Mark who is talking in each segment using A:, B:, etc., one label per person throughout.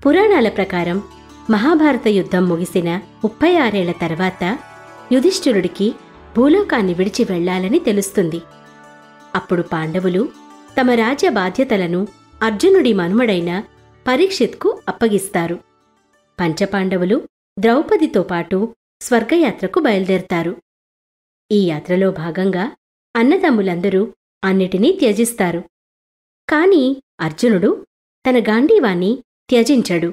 A: పురాణాల ప్రకారం మహాభారత యుద్ధం ముగిసిన 36 ఏళ్ల తర్వాత యుధిష్ఠిరుడికి భూలోకాన్ని విడిచి వెళ్లాలని తెలుస్తుంది. అప్పుడు పాండవులు తమ రాజ్య బాధ్యతలను అర్జునుడి మనుమడైన పరీక్షిత్కు అప్పగిస్తారు. పంచపాండవులు ద్రౌపదితో పాటు స్వర్గయాత్రకు బయలుదేరతారు. ఈ యాత్రలో భాగంగా అన్నదమ్ములందరూ అన్నిటినీ త్యజిస్తారు. కాని అర్జునుడు తన గాంధీవాన్ని త్యజించడు.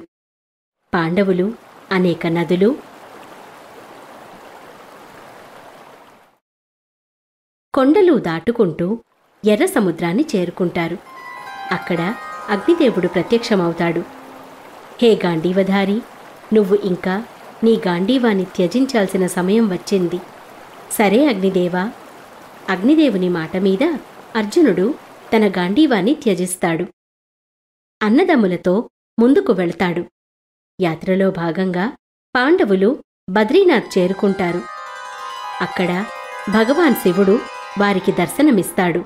A: పాండవులు అనేక నదులు, కొండలు దాటుకుంటూ ఎర్ర సముద్రాన్ని చేరుకుంటారు. అక్కడ అగ్నిదేవుడు ప్రత్యక్షమవుతాడు. హే గాంధీవధారి, నువ్వు ఇంకా నీ గాంధీవాన్ని త్యజించాల్సిన సమయం వచ్చింది. సరే అగ్నిదేవా. అగ్నిదేవుని మాట మీద అర్జునుడు తన గాంధీవాన్ని త్యజిస్తాడు. అన్నదమ్ములతో ముందుకు వెళ్తాడు. యాత్రలో భాగంగా పాండవులు బద్రీనాథ్ చేరుకుంటారు. అక్కడ భగవాన్ శివుడు వారికి దర్శనమిస్తాడు.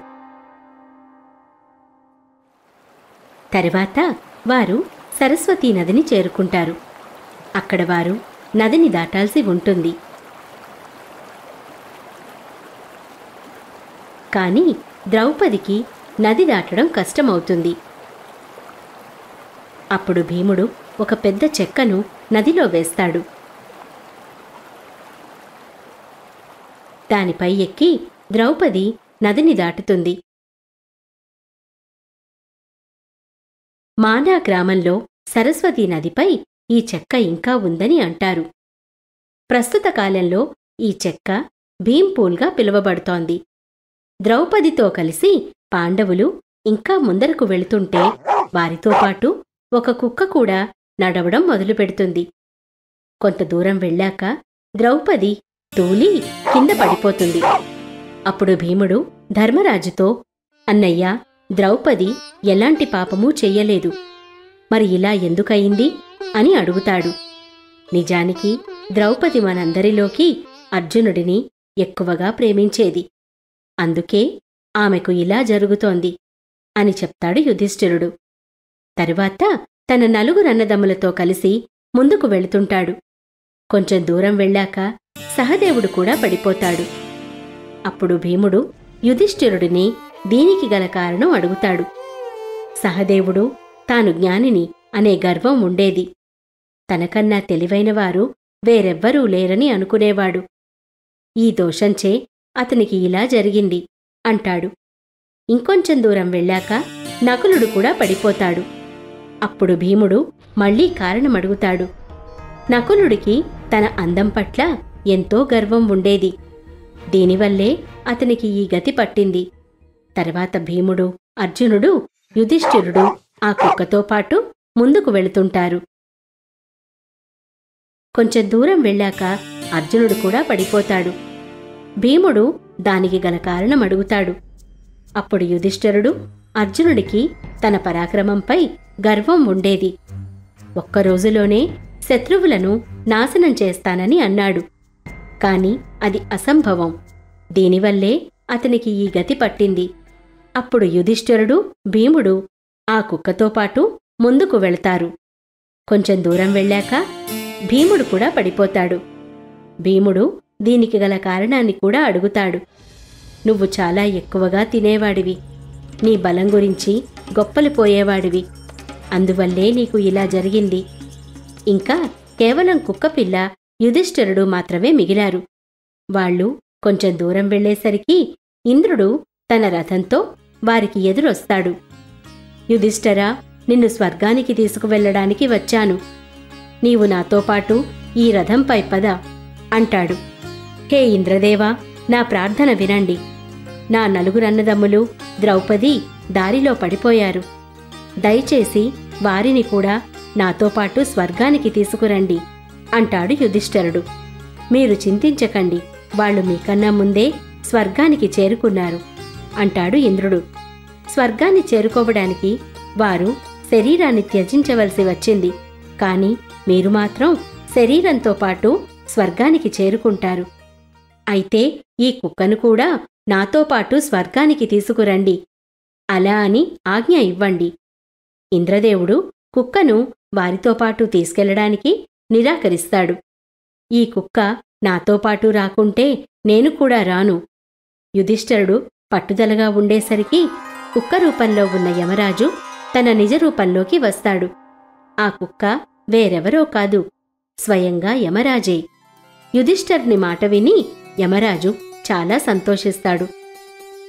A: తరువాత వారు సరస్వతీ నదిని చేరుకుంటారు. అక్కడ వారు నదిని దాటాల్సి ఉంటుంది. కాని ద్రౌపదికి నది దాటడం కష్టమవుతుంది. అప్పుడు భీముడు ఒక పెద్ద చెక్కను నదిలో వేస్తాడు. దానిపై ఎక్కి ద్రౌపది నదిని దాటుతుంది. మానా గ్రామంలో సరస్వతీ నదిపై ఈ చెక్క ఇంకా ఉందని అంటారు. ప్రస్తుత కాలంలో ఈ చెక్క భీంపూల్గా పిలువబడుతోంది. ద్రౌపదితో కలిసి పాండవులు ఇంకా ముందరకు వెళుతుంటే వారితో పాటు ఒక కుక్క కూడా నడవడం మొదలుపెడుతుంది. కొంత దూరం వెళ్ళాక ద్రౌపది తూలి కింద పడిపోతుంది. అప్పుడు భీముడు ధర్మరాజుతో, అన్నయ్యా, ద్రౌపది ఎలాంటి పాపమూ చెయ్యలేదు, మరి ఇలా ఎందుకయింది అని అడుగుతాడు. నిజానికి ద్రౌపది మనందరిలోకి అర్జునుడిని ఎక్కువగా ప్రేమించేది. అందుకే ఆమెకు ఇలా జరుగుతోంది అని చెప్తాడు యుధిష్ఠిరుడు. తరువాత తన నలుగురన్నదమ్ములతో కలిసి ముందుకు వెళుతుంటాడు. కొంచెం దూరం వెళ్ళాక సహదేవుడు కూడా పడిపోతాడు. అప్పుడు భీముడు యుధిష్ఠిరుడిని దీనికి గల కారణం అడుగుతాడు. సహదేవుడు తాను జ్ఞానిని అనే గర్వం ఉండేది. తనకన్నా తెలివైనవారు వేరెవ్వరూ లేరని అనుకునేవాడు. ఈ దోషంచే అతనికి ఇలా జరిగింది అంటాడు. ఇంకొంచెం దూరం వెళ్ళాక నకులుడు కూడా పడిపోతాడు. అప్పుడు భీముడు మళ్లీ కారణమడుగుతాడు. నకులుడికి తన అందం పట్ల ఎంతో గర్వం ఉండేది. దీనివల్లే అతనికి ఈ గతి పట్టింది. తర్వాత భీముడు, అర్జునుడు, యుధిష్ఠిరుడు ఆ కుక్కతో పాటు ముందుకు వెళుతుంటారు. కొంచెం దూరం వెళ్ళాక అర్జునుడు కూడా పడిపోతాడు. భీముడు దానికి గల కారణం అడుగుతాడు. అప్పుడు యుధిష్ఠిరుడు అర్జునుడికి తన పరాక్రమంపై గర్వం ఉండేది. ఒక్కరోజులోనే శత్రువులను నాశనం చేస్తానని అన్నాడు. కాని అది అసంభవం. దీనివల్లే అతనికి ఈ గతి పట్టింది. అప్పుడు యుధిష్ఠిరుడు, భీముడు ఆ కుక్కతో పాటు ముందుకు వెళతారు. కొంచెం దూరం వెళ్ళాక భీముడు కూడా పడిపోతాడు. భీముడు దీనికి గల కారణాన్ని కూడా అడుగుతాడు. నువ్వు చాలా ఎక్కువగా తినేవాడివి. నీ బలం గురించి గొప్పలు పోయేవాడివి. అందువల్లే నీకు ఇలా జరిగింది. ఇంకా కేవలం కుక్కపిల్ల యుధిష్ఠిరుడు మాత్రమే మిగిలారు. వాళ్ళు కొంచెం దూరం వెళ్లేసరికి ఇంద్రుడు తన రథంతో వారికి ఎదురొస్తాడు. యుధిష్ఠిరా, నిన్ను స్వర్గానికి తీసుకువెళ్లడానికి వచ్చాను. నీవు నాతో పాటు ఈ రథంపై పద అంటాడు. హే ఇంద్రదేవా, నా ప్రార్థన వినండి. నా నలుగురన్నదమ్ములు ద్రౌపది దారిలో పడిపోయారు. దయచేసి వారిని కూడా నాతో పాటు స్వర్గానికి తీసుకురండి అంటాడు యుధిష్ఠిరుడు. మీరు చింతించకండి, వాళ్ళు మీకన్నా ముందే స్వర్గానికి చేరుకున్నారు అంటాడు ఇంద్రుడు. స్వర్గాన్ని చేరుకోవడానికి వారు శరీరాన్ని త్యజించవలసి వచ్చింది. కాని మీరు మాత్రం శరీరంతో పాటు స్వర్గానికి చేరుకుంటారు. అయితే ఈ కుక్కను కూడా నాతో పాటు స్వర్గానికి తీసుకురండి. అలా అని ఆజ్ఞ ఇవ్వండి. ఇంద్రదేవుడు కుక్కను వారితో పాటు తీసుకెళ్లడానికి నిరాకరిస్తాడు. ఈ కుక్క నాతో పాటు రాకుంటే నేను కూడా రాను. యుధిష్ఠిరుడు పట్టుదలగా ఉండేసరికి కుక్క రూపంలో ఉన్న యమరాజు తన నిజ రూపంలోకి వస్తాడు. ఆ కుక్క వేరెవరో కాదు, స్వయంగా యమరాజే. యుధిష్ఠిరుని మాట విని యమరాజు చాలా సంతోషిస్తాడు.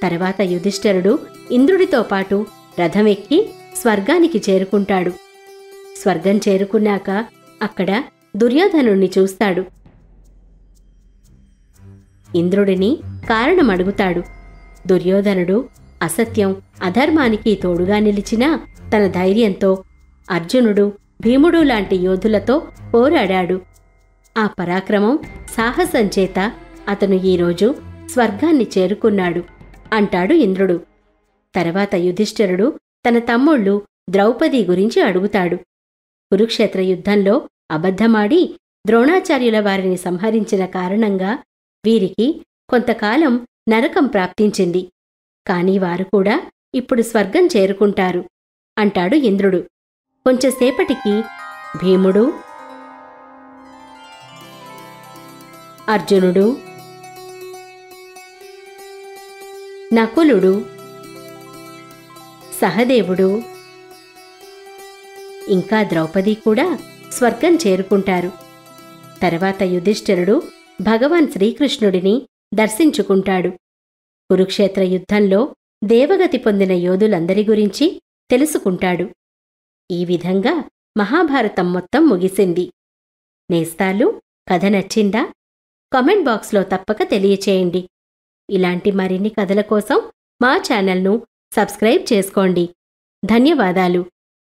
A: తర్వాత యుధిష్ఠిరుడు ఇంద్రుడితో పాటు రథమెక్కి స్వర్గానికి చేరుకుంటాడు. స్వర్గం చేరుకున్నాక అక్కడ దుర్యోధనుణ్ణి చూస్తాడు. ఇంద్రుడిని కారణమడుగుతాడు. దుర్యోధనుడు అసత్యం, అధర్మానికి తోడుగా నిలిచినా తన ధైర్యంతో అర్జునుడు, భీముడు లాంటి యోధులతో పోరాడాడు. ఆ పరాక్రమం, సాహసం చేత అతను ఈరోజు స్వర్గాన్ని చేరుకున్నాడు అంటాడు ఇంద్రుడు. తర్వాత యుధిష్ఠిరుడు తన తమ్ముళ్ళు ద్రౌపది గురించి అడుగుతాడు. కురుక్షేత్ర యుద్ధంలో అబద్ధమాడి ద్రోణాచార్యుల వారిని సంహరించిన కారణంగా వీరికి కొంతకాలం నరకం ప్రాప్తించింది. కాని వారు కూడా ఇప్పుడు స్వర్గం చేరుకుంటారు అంటాడు ఇంద్రుడు. కొంచెంసేపటికి భీముడు, అర్జునుడు, నకులుడు, సహదేవుడు ఇంకా ద్రౌపది కూడా స్వర్గం చేరుకుంటారు. తర్వాత యుధిష్ఠిరుడు భగవాన్ శ్రీకృష్ణుడిని దర్శించుకుంటాడు. కురుక్షేత్ర యుద్ధంలో దేవగతి పొందిన యోధులందరి గురించి తెలుసుకుంటాడు. ఈ విధంగా మహాభారతం మొత్తం ముగిసింది. నేస్తాలు, కథ నచ్చిందా? కామెంట్ బాక్స్లో తప్పక తెలియచేయండి. ఇలాంటి మరిన్ని కథల కోసం మా ఛానల్ను సబ్స్క్రైబ్ చేసుకోండి. ధన్యవాదాలు.